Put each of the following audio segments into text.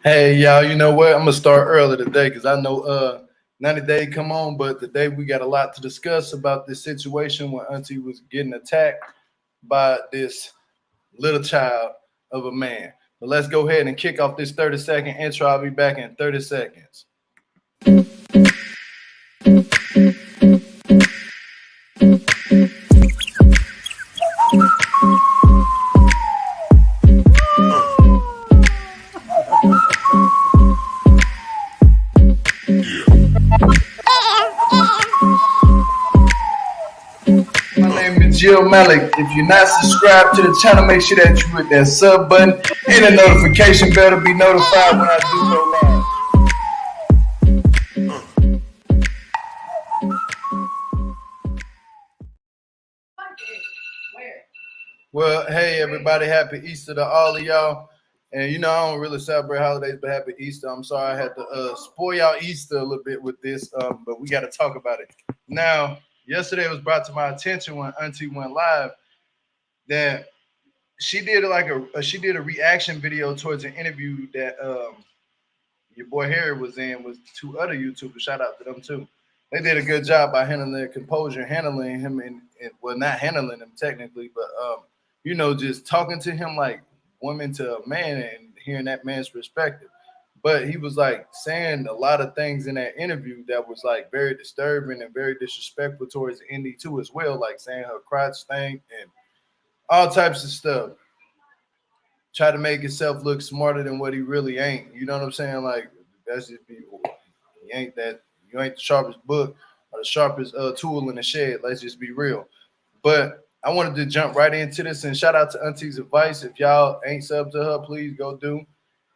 Hey y'all, you know what? I'm gonna start early today because I know 90 Day come on, but today we got a lot to discuss about this situation when Auntie was getting attacked by this little child of a man. But let's go ahead and kick off this 30-second intro. I'll be back in 30 seconds. My name is Jill Malik. If you're not subscribed to the channel, make sure that you hit that sub button and the notification bell to be notified when I do go live. Well, hey everybody, happy Easter to all of y'all. And I don't really celebrate holidays, but happy Easter. I'm sorry I had to spoil y'all Easter a little bit with this, but we got to talk about it. Now, yesterday it was brought to my attention when Auntie went live that she did she did a reaction video towards an interview that your boy Harry was in with two other YouTubers. Shout out to them too. They did a good job by handling their composure, handling him, and well, not handling him technically, but just talking to him like woman to a man and hearing that man's perspective. But he was like saying a lot of things in that interview that was like very disturbing and very disrespectful towards Indy too as well, like saying her crotch stank and all types of stuff. Try to make himself look smarter than what he really ain't. You know what I'm saying? Like that's just be he ain't that you ain't the sharpest book or the sharpest tool in the shed. Let's just be real. But I wanted to jump right into this and shout out to Aunties Advice. If y'all ain't sub to her, please go do.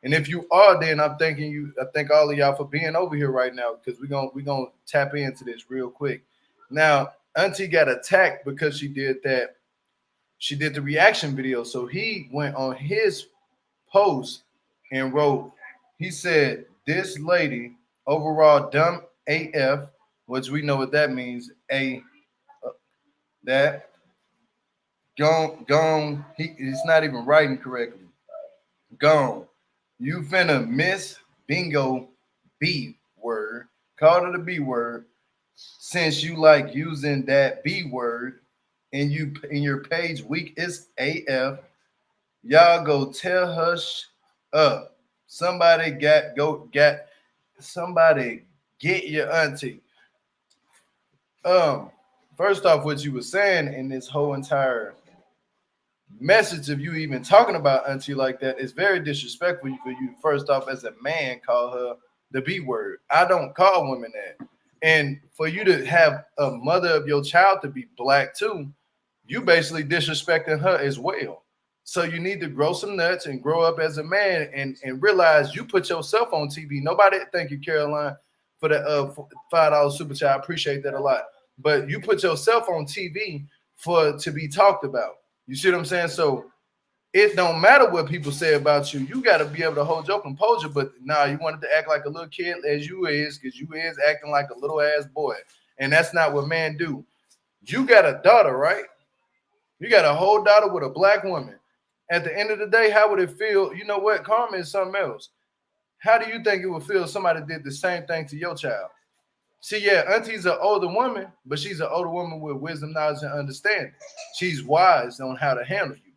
And if you are, then I'm thanking you. I thank all of y'all for being over here right now because we're gonna tap into this real quick. Now, Auntie got attacked because she did that. She did the reaction video. So he went on his post and wrote, he said, this lady overall dumb AF, which we know what that means. That gone. He's not even writing correctly. Gone. You finna miss bingo B word. Call it a B word. Since you like using that B word and you in your page weak is AF, y'all go tell her up. Somebody get your auntie. Um, First off, what you were saying in this whole entire message of you even talking about auntie like that is very disrespectful for you. First off, as a man, call her the B word. I don't call women that. And for you to have a mother of your child to be black too, you basically disrespecting her as well. So you need to grow some nuts and grow up as a man and realize you put yourself on TV. Nobody thank you, Caroline, for the $5 super chat. I appreciate that a lot. But you put yourself on TV for to be talked about. You see what I'm saying? So it don't matter what people say about you. You got to be able to hold your composure. But nah, you wanted to act like a little kid as you is, because you is acting like a little ass boy. And that's not what men do. You got a daughter, right? You got a whole daughter with a black woman. At the end of the day, how would it feel? You know what? Karma is something else. How do you think it would feel if somebody did the same thing to your child? See, yeah, Auntie's an older woman, but she's an older woman with wisdom, knowledge, and understanding. She's wise on how to handle you.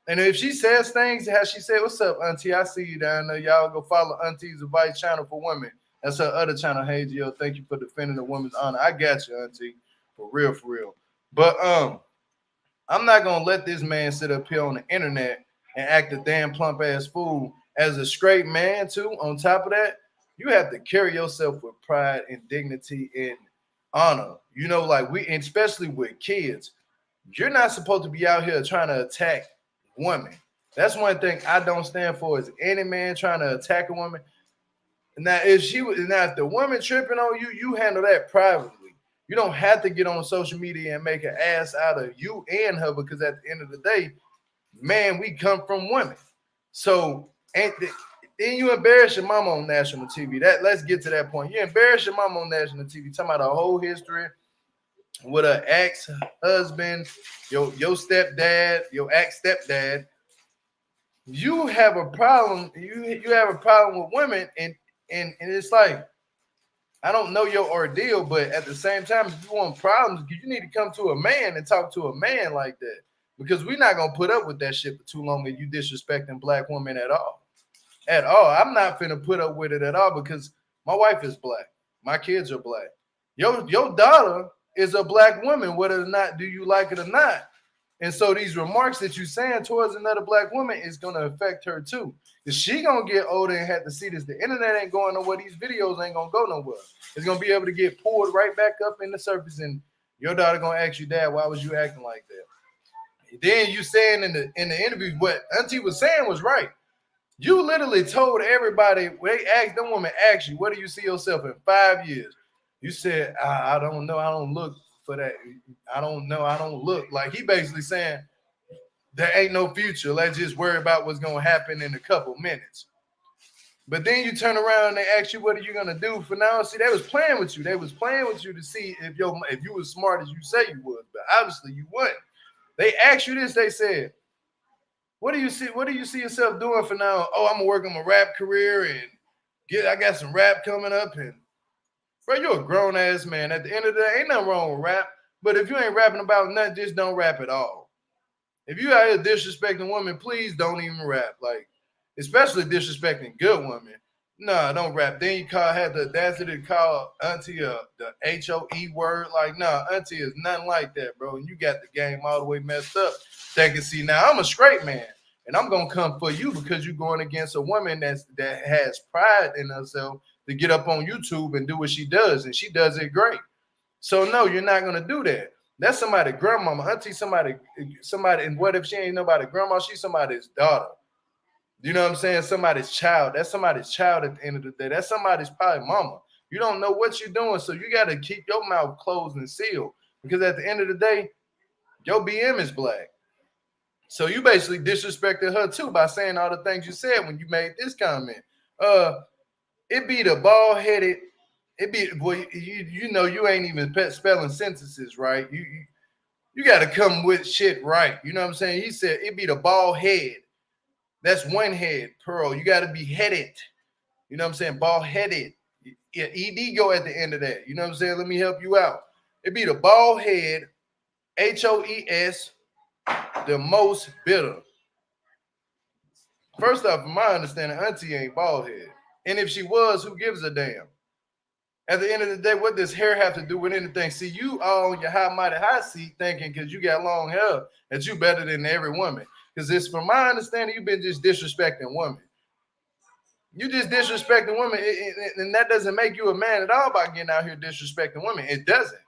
And if she says things, how she said, "What's up, Auntie? I see you down there. Y'all go follow Auntie's Advice channel for women." That's her other channel. Hey, Jill, thank you for defending the woman's honor. I got you, Auntie, for real, for real. But I'm not gonna let this man sit up here on the internet and act a damn plump ass fool as a straight man too. On top of that, you have to carry yourself with pride and dignity and honor. Like especially with kids, you're not supposed to be out here trying to attack women. That's one thing I don't stand for is any man trying to attack a woman. Now, if the woman tripping on you, you handle that privately. You don't have to get on social media and make an ass out of you and her because at the end of the day, man, we come from women. So then you embarrass your mama on national TV. Let's get to that point. You embarrass your mama on national TV, talking about a whole history with her ex-husband, your stepdad, your ex-stepdad. you have a problem. You have a problem with women, and it's like I don't know your ordeal, but at the same time, if you want problems, you need to come to a man and talk to a man like that. Because we're not gonna put up with that shit for too long and you disrespecting black women at all. At all. I'm not finna put up with it at all because my wife is black. My kids are black. Your daughter is a black woman, whether or not do you like it or not. And so these remarks that you're saying towards another black woman is gonna affect her too. Cause she gonna get older and have to see this. The internet ain't going nowhere. These videos ain't gonna go nowhere. It's gonna be able to get pulled right back up in the surface, and your daughter gonna ask you, Dad, why was you acting like that? Then you saying in the interview what Auntie was saying was right. You literally told everybody, they asked them woman, asked you, where do you see yourself in 5 years? You said, I don't know. I don't look for that. I don't know. I don't look. Like he basically saying, there ain't no future. Let's just worry about what's going to happen in a couple minutes. But then you turn around and they ask you, what are you going to do for now? See, they was playing with you. They was playing with you to see if you was smart as you say you was. But obviously you wasn't. They asked you this. They said, what do you see yourself doing for now? Oh, I'm gonna work on my rap career and I got some rap coming up. And bro, you're a grown ass man. At the end of the day, ain't nothing wrong with rap. But if you ain't rapping about nothing, just don't rap at all. If you out here disrespecting women, please don't even rap. Like, especially disrespecting good women. Nah, don't rap. Then you had the audacity to call Auntie the HOE word. Like, nah, Auntie is nothing like that, bro. And you got the game all the way messed up. Thinking, see, now I'm a straight man, and I'm gonna come for you because you're going against a woman that has pride in herself to get up on YouTube and do what she does, and she does it great. So no, you're not gonna do that. That's somebody's grandmama, Auntie, somebody, and what if she ain't nobody's grandma? She's somebody's daughter. You know what I'm saying? Somebody's child. That's somebody's child at the end of the day. That's somebody's probably mama. You don't know what you're doing, so you got to keep your mouth closed and sealed because at the end of the day, your BM is black. So you basically disrespected her too by saying all the things you said when you made this comment. It be the bald headed. It be boy. You know you ain't even spelling sentences right. You got to come with shit right. You know what I'm saying? He said it be the bald head. That's one head, Pearl. You got to be headed. You know what I'm saying? Bald headed. Yeah, ED go at the end of that. You know what I'm saying? Let me help you out. It be the bald head, HOES, the most bitter. First off, from my understanding, Auntie ain't bald head. And if she was, who gives a damn? At the end of the day, what does hair have to do with anything? See, you all on your high seat thinking because you got long hair that you better than every woman. Because it's from my understanding, you've been just disrespecting women. You just disrespecting women, and that doesn't make you a man at all by getting out here disrespecting women. It doesn't.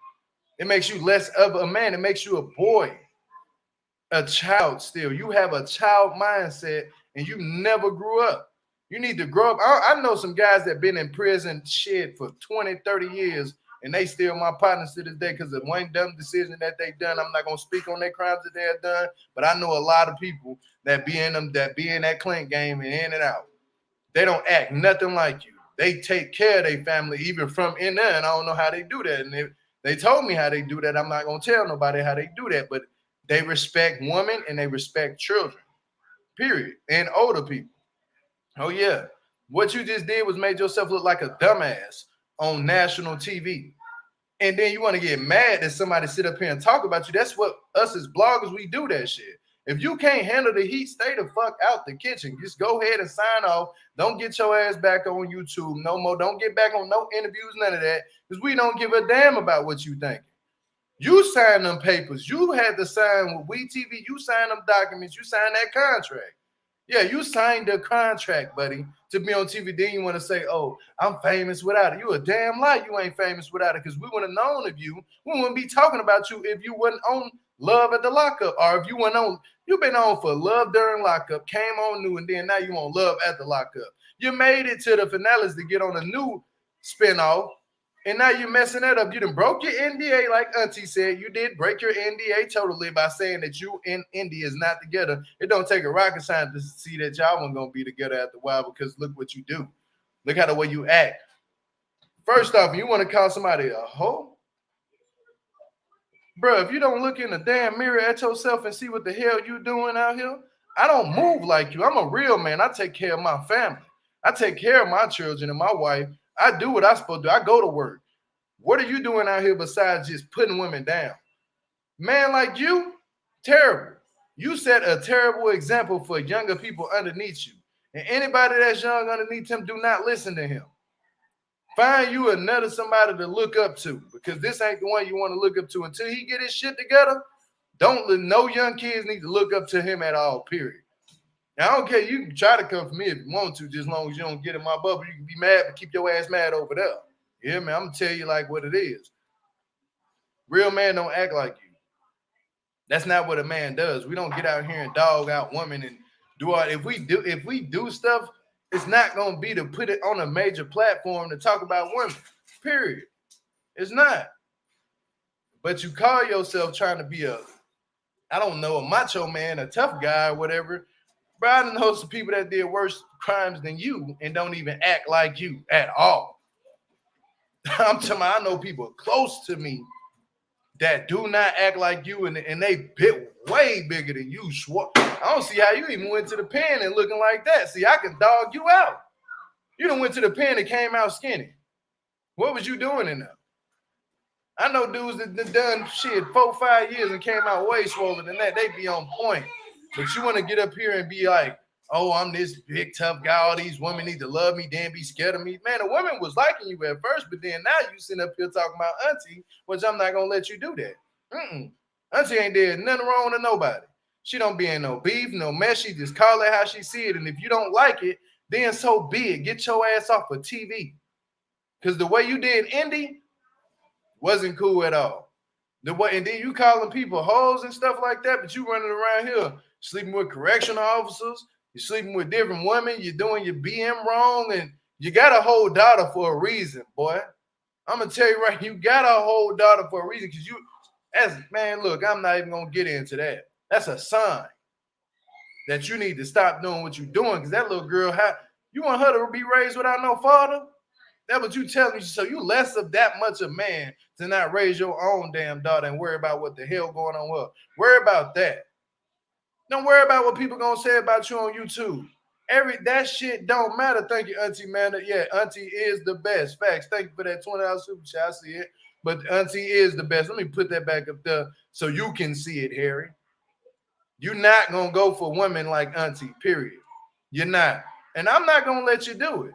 It makes you less of a man. It makes you a boy, a child still. You have a child mindset, and you never grew up. You need to grow up. I know some guys that been in prison shit for 20, 30 years, and they still my partners to this day because of one dumb decision that they done. I'm not going to speak on their crimes that they have done, but I know a lot of people that be in that clink game and in and out. They don't act nothing like you. They take care of their family even from in there, and I don't know how they do that. And if they told me how they do that, I'm not going to tell nobody how they do that, but they respect women and they respect children, period, and older people. Oh, yeah. What you just did was made yourself look like a dumbass on national TV. And then you want to get mad that somebody sit up here and talk about you. That's what us as bloggers, we do that shit. If you can't handle the heat, stay the fuck out the kitchen. Just go ahead and sign off. Don't get your ass back on YouTube no more. Don't get back on no interviews, none of that. Because we don't give a damn about what you think. You signed them papers. You had to sign with WeTV. You signed them documents. You signed that contract. Yeah, you signed the contract, buddy, to be on TV. Then you want to say, oh, I'm famous without it. You a damn lie you ain't famous without it because we would have known of you. We wouldn't be talking about you if you wasn't on Love at the Lockup or if you weren't on, you've been on for Love during Lockup, came on new, and then now you on Love at the Lockup. You made it to the finales to get on a new spinoff. And now you're messing that up. You done broke your NDA, like Auntie said. You did break your NDA totally by saying that you and India is not together. It don't take a rocket scientist to see that y'all weren't gonna be together after a while because look what you do. Look how the way you act. First off, you want to call somebody a hoe? Bro, if you don't look in the damn mirror at yourself and see what the hell you doing out here, I don't move like you. I'm a real man. I take care of my family. I take care of my children and my wife. I do what I'm supposed to do. I go to work. What are you doing out here besides just putting women down? Man like you, terrible. You set a terrible example for younger people underneath you. And anybody that's young underneath him, do not listen to him. Find you another somebody to look up to, because this ain't the one you want to look up to until he get his shit together. No young kids need to look up to him at all, period. Now, I don't care. You can try to come for me if you want to, just as long as you don't get in my bubble. You can be mad, but keep your ass mad over there. Yeah, man, I'm going to tell you like what it is. Real men don't act like you. That's not what a man does. We don't get out here and dog out women and do all. If we do stuff, it's not going to be to put it on a major platform to talk about women, period. It's not. But you call yourself trying to be a macho man, a tough guy, or whatever. Bro, I know some people that did worse crimes than you and don't even act like you at all. I'm telling you, I know people close to me that do not act like you, and they bit way bigger than you. I don't see how you even went to the pen and looking like that. See, I can dog you out. You done went to the pen and came out skinny. What was you doing in there? I know dudes that done shit 4-5 years and came out way swollen than that. They be on point. But you want to get up here and be like, oh, I'm this big tough guy. All these women need to love me, then be scared of me. Man, a woman was liking you at first, but then now you sitting up here talking about Auntie, which I'm not going to let you do that. Auntie ain't did nothing wrong to nobody. She don't be in no beef, no mess. She just call it how she see it. And if you don't like it, then so be it. Get your ass off of TV. Because the way you did Indy wasn't cool at all. And then you calling people hoes and stuff like that, but you running around here sleeping with correctional officers. You're sleeping with different women. You're doing your BM wrong. And you got a whole daughter for a reason, boy. I'm going to tell you right, you got a whole daughter for a reason. Because man, look, I'm not even going to get into that. That's a sign that you need to stop doing what you're doing. Because that little girl, you want her to be raised without no father? That's what you telling me. So you less of that much of man to not raise your own damn daughter and worry about what the hell going on with her. Worry about that. Don't worry about what people gonna say about you on YouTube. That shit don't matter. Thank you, Auntie, man. Yeah, Auntie is the best. Facts. Thank you for that $20 super chat. I see it. But Auntie is the best. Let me put that back up there so you can see it, Harry. You're not gonna go for women like Auntie, period. You're not. And I'm not gonna let you do it.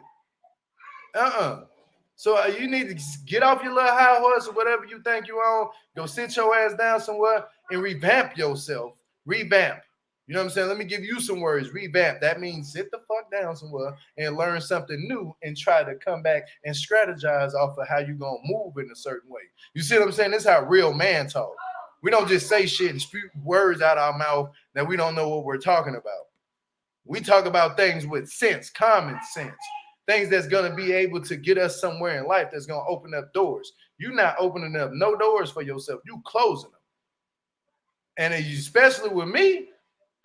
So you need to get off your little high horse or whatever you think you on. Go sit your ass down somewhere and revamp yourself. Revamp. You know what I'm saying? Let me give you some words. Revamp. That means sit the fuck down somewhere and learn something new and try to come back and strategize off of how you're going to move in a certain way. You see what I'm saying? This is how real man talk. We don't just say shit and spew words out our mouth that we don't know what we're talking about. We talk about things with sense, common sense. Things that's going to be able to get us somewhere in life that's going to open up doors. You're not opening up no doors for yourself. You closing them. And especially with me,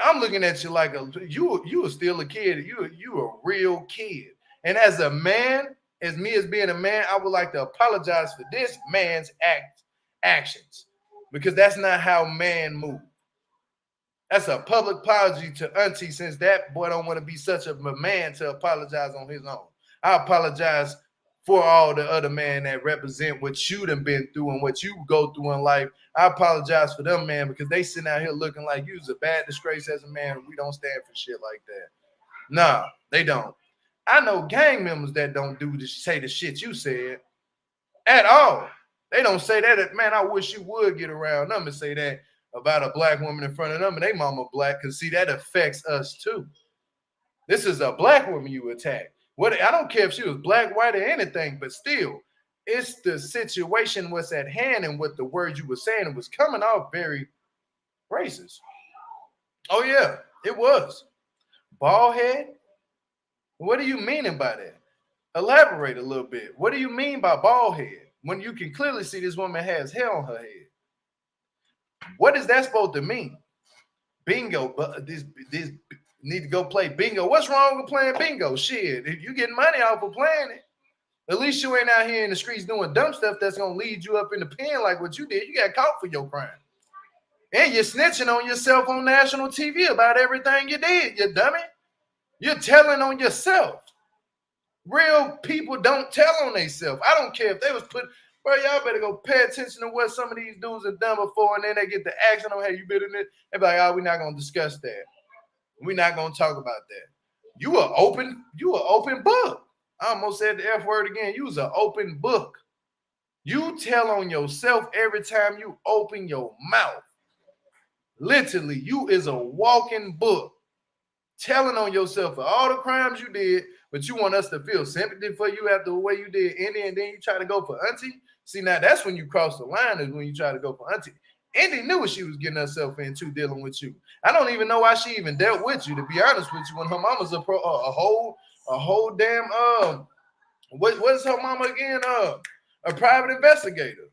I'm looking at you like you are still a kid. You a real kid. And as a man, as being a man, I would like to apologize for this man's actions, because that's not how man move. That's a public apology to Auntie, since that boy don't want to be such a man to apologize on his own. I apologize for all the other men that represent what you done been through and what you go through in life. I apologize for them, man, because they sitting out here looking like you's a bad disgrace as a man. We don't stand for shit like that. Nah, they don't. I know gang members that don't say the shit you said at all. They don't say that. Man, I wish you would get around them and say that about a black woman in front of them and they mama black, because see, that affects us too. This is a black woman you attack. I don't care if she was black, white, or anything, but still, it's the situation what's at hand and what the words you were saying. It was coming off very racist. Oh, yeah, it was. Bald head? What are you meaning by that? Elaborate a little bit. What do you mean by bald head when you can clearly see this woman has hair on her head? What is that supposed to mean? Bingo, but this need to go play bingo. What's wrong with playing bingo? Shit, if you getting money off of playing it, at least you ain't out here in the streets doing dumb stuff that's gonna lead you up in the pen like what you did. You got caught for your crime. And you're snitching on yourself on national TV about everything you did, you dummy. You're telling on yourself. Real people don't tell on themselves. I don't care if they was put, bro, y'all better go pay attention to what some of these dudes have done before, and then they get the action on, hey, you been in it? They be like, oh, we're not going to discuss that. We're not going to talk about that. You an open book. I almost said the F word again. You was an open book. You tell on yourself every time you open your mouth. Literally, you is a walking book. Telling on yourself for all the crimes you did, but you want us to feel sympathy for you after the way you did Indy, and then you try to go for Auntie. See, now that's when you cross the line, is when you try to go for Auntie. Indy knew what she was getting herself into dealing with you. I don't even know why she even dealt with you, to be honest with you, when her mama's a whole damn what is her mama again? A private investigator.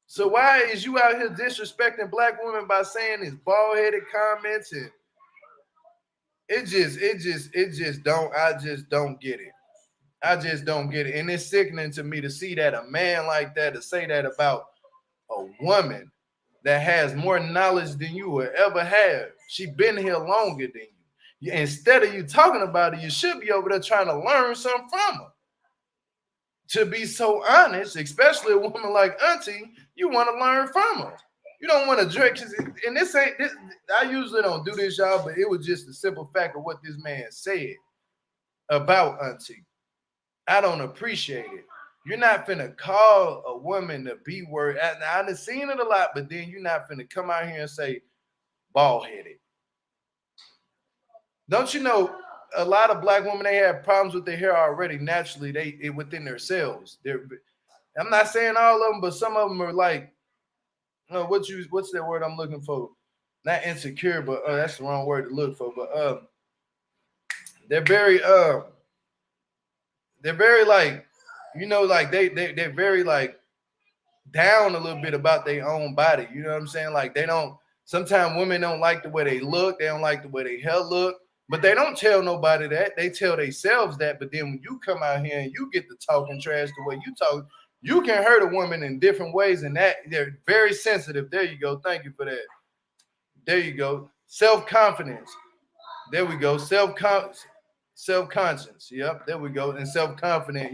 So why is you out here disrespecting black women by saying these bald-headed comments? And I just don't get it. I just don't get it. And it's sickening to me to see that a man like that, to say that about a woman that has more knowledge than you will ever have. She been here longer than you. Instead of you talking about it, you should be over there trying to learn something from her. To be so honest, especially a woman like Auntie, you want to learn from her. You don't want to drink, and this ain't this. I usually don't do this, y'all, but it was just the simple fact of what this man said about Auntie. I don't appreciate it. You're not finna call a woman the B word. I've seen it a lot, but then you're not finna come out here and say bald-headed. Don't you know a lot of black women, they have problems with their hair already naturally, they within themselves. I'm not saying all of them, but some of them are like, what's that word I'm looking for? Not insecure, but that's the wrong word to look for. But they're very like, like they're very like down a little bit about their own body. You know what I'm saying? Like they don't. Sometimes women don't like the way they look. They don't like the way their hair look. But they don't tell nobody that. They tell themselves that. But then when you come out here and you get to talking trash the way you talk, you can hurt a woman in different ways, and that they're very sensitive. There you go. Thank you for that. There you go. Self-confidence. There we go. Self-conscience. Yep. There we go. And self-confident,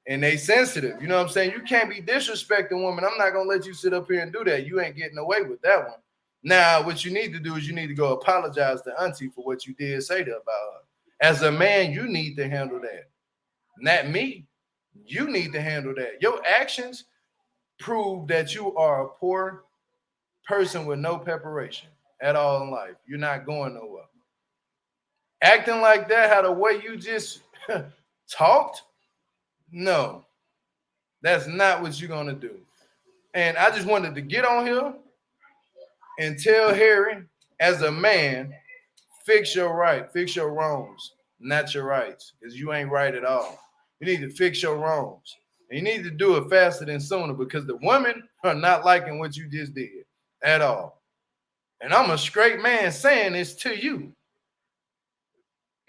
and they sensitive. You know what I'm saying? You can't be disrespecting women. I'm not going to let you sit up here and do that. You ain't getting away with that one. Now, what you need to do is you need to go apologize to Auntie for what you did say to about her. As a man, you need to handle that. Not me. You need to handle that. Your actions prove that you are a poor person with no preparation at all in life. You're not going nowhere. Acting like that, how the way you just talked, no, that's not what you're going to do. And I just wanted to get on here and tell Harry, as a man, fix your wrongs, not your rights, because you ain't right at all. You need to fix your wrongs. And you need to do it faster than sooner, because the women are not liking what you just did at all. And I'm a straight man saying this to you.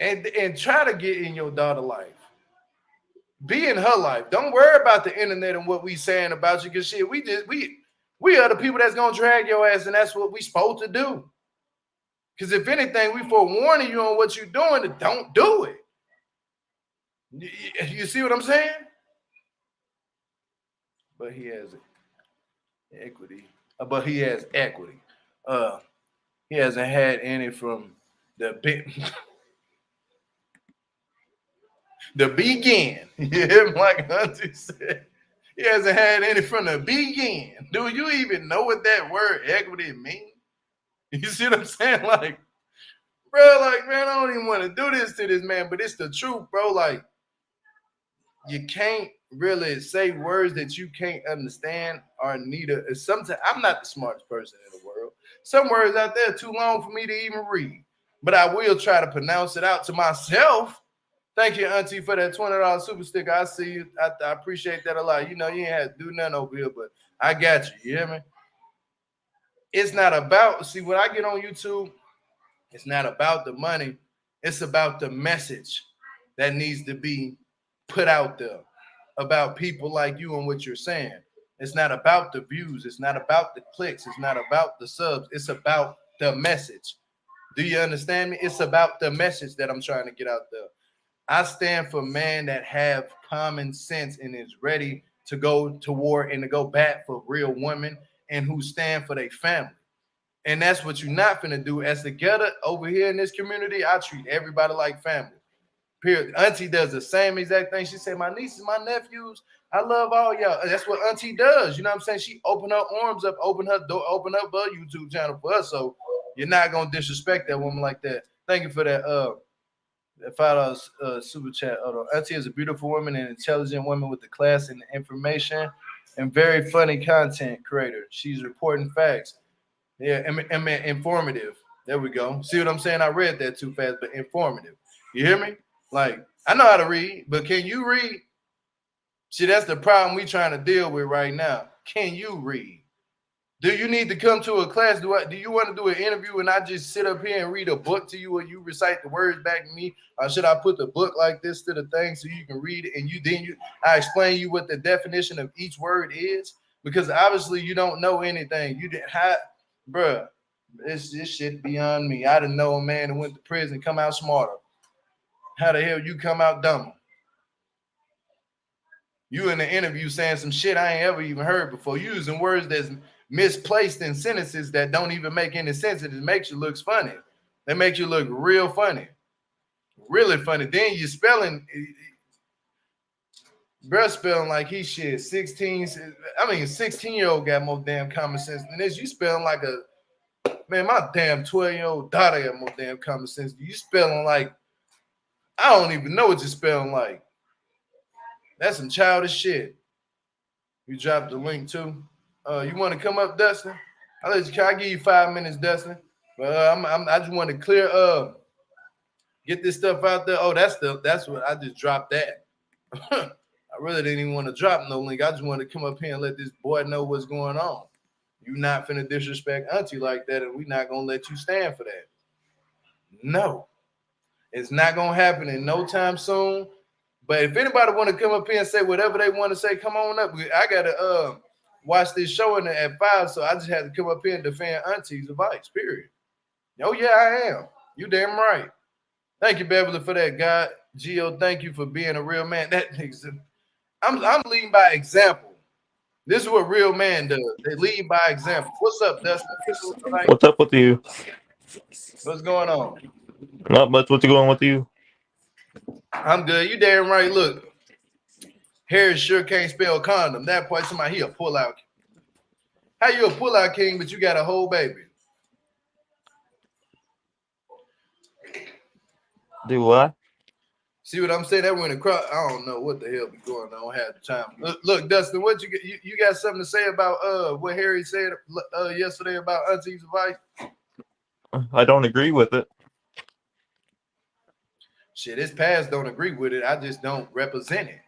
And try to get in your daughter's life. Be in her life. Don't worry about the internet and what we saying about you, because shit, we are the people that's gonna drag your ass, and that's what we supposed to do. Because if anything, we forewarning you on what you're doing, don't do it. You see what I'm saying? But he has equity. But he has equity. He hasn't had any from the begin. Yeah, like Auntie said. He hasn't had any from the begin. Do you even know what that word equity means? You see what I'm saying? Like, bro, like, man, I don't even want to do this to this man, but it's the truth, bro. Like, you can't really say words that you can't understand or neither. Sometimes I'm not the smartest person in the world. Some words out there are too long for me to even read, but I will try to pronounce it out to myself. Thank you, Auntie, for that $20 super sticker. I see you. I appreciate that a lot. You ain't had to do nothing over here, but I got you. You hear me? It's not about, see, when I get on YouTube, it's not about the money. It's about the message that needs to be put out there about people like you and what you're saying. It's not about the views. It's not about the clicks. It's not about the subs. It's about the message. Do you understand me? It's about the message that I'm trying to get out there. I stand for men that have common sense and is ready to go to war and to go back for real women and who stand for their family. And that's what you're not finna do. As together over here in this community, I treat everybody like family. Period. Auntie does the same exact thing. She said, my nieces, my nephews, I love all y'all. That's what Auntie does. You know what I'm saying? She opened her arms up, opened her door, opened up her YouTube channel for us. So you're not gonna disrespect that woman like that. Thank you for that. That $5 super chat. Auntie is a beautiful woman and intelligent woman with the class and the information and very funny content creator. She's reporting facts. Yeah, informative. There we go. See what I'm saying? I read that too fast, but informative. You hear me? Like, I know how to read, but can you read? See, that's the problem we trying to deal with right now. Can you read? Do you need to come to a class? Do you want to do an interview and I just sit up here and read a book to you or you recite the words back to me? Or should I put the book like this to the thing so you can read it and I explain you what the definition of each word is? Because obviously you don't know anything. You didn't have, bruh, this shit beyond me. I didn't know a man who went to prison come out smarter. How the hell you come out dumber? You in the interview saying some shit I ain't ever even heard before. You using words that's misplaced in sentences that don't even make any sense. It makes you look funny. They make you look real funny. Really funny. Then you spelling, bruh spelling like he shit. 16-year-old got more damn common sense than this. You spelling like man, my damn 12-year-old daughter got more damn common sense. You spelling like, I don't even know what you're spelling like. That's some childish shit. You dropped the link too. You want to come up, Dustin? I'll give you 5 minutes, Dustin. But I just want to clear get this stuff out there. Oh, that's what I just dropped that. I really didn't even want to drop no link. I just wanted to come up here and let this boy know what's going on. You not finna disrespect Auntie like that, and we not gonna let you stand for that. No, it's not gonna happen in no time soon. But if anybody want to come up here and say whatever they want to say, come on up. I gotta watch this show at 5, so I just had to come up here and defend Auntie's advice. Period. Oh yeah, I am. You damn right. Thank you, Beverly, for that. God, Gio, thank you for being a real man. I'm leading by example. This is what real man does. They lead by example. What's up, Dustin? What's up with you? What's going on? Not much. What's going on with you? I'm good. You damn right. Look, Harris sure can't spell condom. That point, somebody he a pull-out. How you a pull-out king, but you got a whole baby? Do what? See what I'm saying? That went across. I don't know what the hell be going on half the time. Look, Dustin, what you got something to say about what Harry said yesterday about Auntie's advice? I don't agree with it. Shit, his past don't agree with it. I just don't represent it.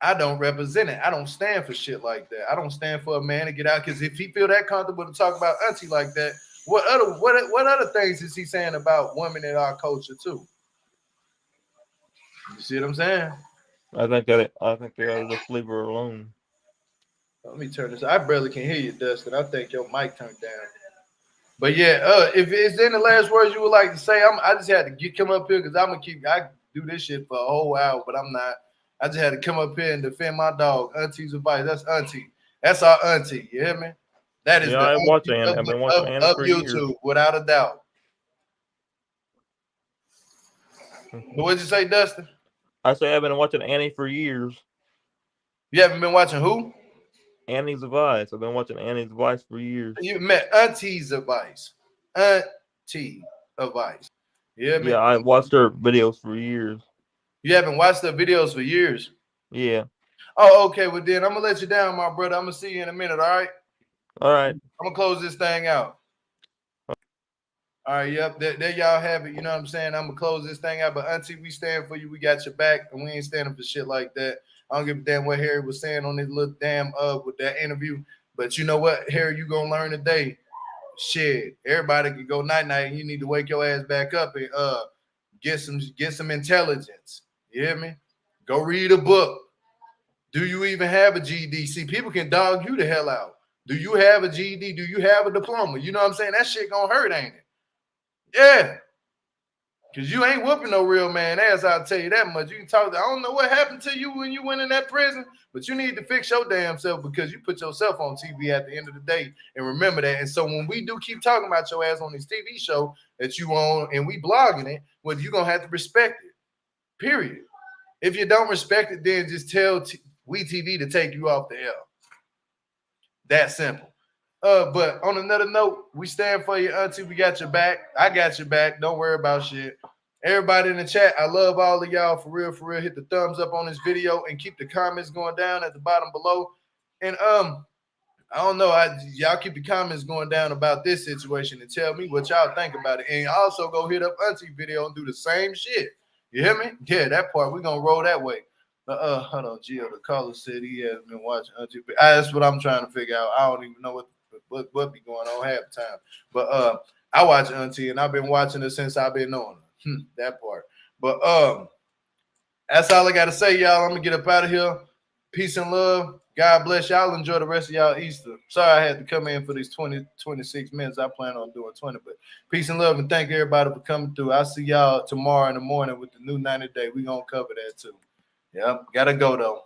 I don't represent it. I don't stand for shit like that. I don't stand for a man to get out because if he feel that comfortable to talk about Auntie like that, what other things is he saying about women in our culture too? You see what I'm saying? I think they ought to just leave her alone. Let me turn this. I barely can hear you, Dustin. I think your mic turned down. But yeah, if it's any last words you would like to say, I just had to come up here because I do this shit for a whole hour, but I'm not. I just had to come up here and defend my dog, Auntie's advice. That's Auntie. That's our Auntie. You hear me? That is I've been watching Annie of for YouTube, years. without a doubt. What'd you say, Dustin? I say I've been watching Annie for years. You haven't been watching who? Annie's Advice. I've been watching Annie's Advice for years. You met Auntie's advice. Auntie advice. Yeah, I watched her videos for years. You haven't watched the videos for years? Yeah. Oh, okay. Well, then I'm going to let you down, my brother. I'm going to see you in a minute, all right? All right. I'm going to close this thing out. All right, yep. There y'all have it. You know what I'm saying? I'm going to close this thing out. But, Auntie, we stand for you. We got your back, and we ain't standing for shit like that. I don't give a damn what Harry was saying on his little damn with that interview. But you know what, Harry, you going to learn today. Shit, everybody can go night-night, and you need to wake your ass back up and get some intelligence. You hear me? Go read a book. Do you even have a GED? See, people can dog you the hell out. Do you have a GED? Do you have a diploma? You know what I'm saying? That shit gonna hurt, ain't it? Yeah. Because you ain't whooping no real man ass, I'll tell you that much. You can talk, I don't know what happened to you when you went in that prison, but you need to fix your damn self because you put yourself on TV at the end of the day, and remember that. And so when we do keep talking about your ass on this TV show that you on and we blogging it, well, you're going to have to respect it, period. If you don't respect it, then just tell WeTV to take you off the air. That simple. But on another note, we stand for you, Auntie. We got your back. I got your back. Don't worry about shit. Everybody in the chat, I love all of y'all. For real, for real. Hit the thumbs up on this video and keep the comments going down at the bottom below. And I don't know. Y'all keep the comments going down about this situation and tell me what y'all think about it. And also go hit up Auntie video and do the same shit. You hear me? Yeah, that part. We're gonna roll that way. Hold on, Gio. The caller said he has been watching Auntie. That's what I'm trying to figure out. I don't even know what be going on half the time. But I watch Auntie and I've been watching her since I've been knowing her. That part. But that's all I gotta say, y'all. I'm gonna get up out of here. Peace and love. God bless y'all. Enjoy the rest of y'all Easter. Sorry I had to come in for these 26 minutes. I plan on doing 20, but peace and love and thank everybody for coming through. I'll see y'all tomorrow in the morning with the new 90 day. We're gonna cover that too. Yep, gotta go though.